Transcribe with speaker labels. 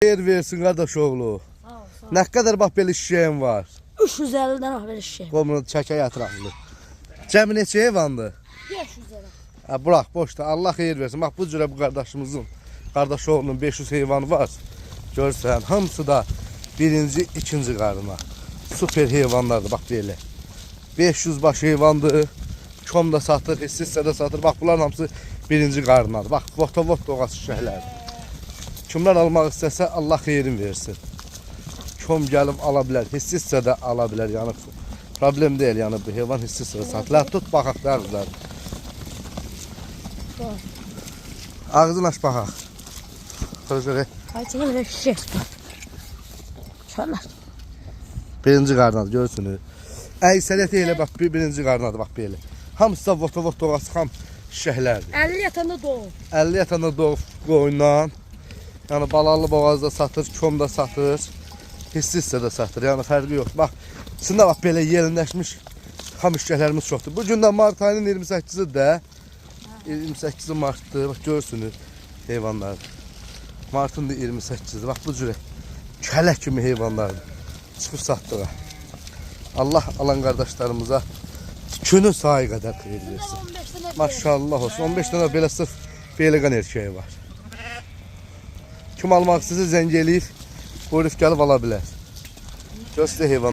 Speaker 1: Xeyir versin qardaş oğlu. Nə qədər bax belə şişəyim var.
Speaker 2: 350'den haber şey.
Speaker 1: Qomunu çəkə yatıraqlı. Cəmi neçə heyvandır?
Speaker 2: 500 lira.
Speaker 1: Bırak boşda. Allah xeyir versin. Bax bu cürə bu qardaşımızın, qardaş oğlunun 500 heyvanı var. Görsən, hamısı da birinci, ikinci qarına. Super heyvanlardır bax belə. 500 baş heyvandır. Kom da satır, hissə də satır. Bax bunların hamısı birinci qarınadır. Bax vot doğası şəhərlərdir. Kimlər almaq istəsə Allah xeyrin versin. Kom gəlib ala bilər, hissə də ala bilər. Yəni problem deyil, yəni bu heyvan hissə də satılır. Tut baxaq da ağızlar. Ağzını aç baxaq. Xırcırı.
Speaker 2: Kaçını bile şey. Şöyle.
Speaker 1: Birinci qarnadır, görürsünüz. Əksəriyyəti elə bax birinci qarnadır, bax belə. Hamısı da vot doğası xam şəhərlərdir.
Speaker 2: 50 yatanda doğum.
Speaker 1: 50 yatanda doğub qoyundan. Yəni balalı boğazda satır, kom da satır. Hissə də satır, yəni fərqi yox. Bax, içində bax belə yerinləşmiş xam işgəklərimiz çoxdur. Bu gün də mart ayının 28-i də. 28 martdır, bax görürsünüz heyvanlar. Martın da 28-dir, bax bu cürə kələ kimi heyvanlardır. Çıxıb satdığa. Allah alan qardaşlarımıza günü sayı qədər xeyir versin. Maşallah olsun. 15 dənə belə sırf beyləqan erkəyi var. Kim almaq istəsə zəng eləyir, buyurub gəlib ala bilər. Göstər heyvan.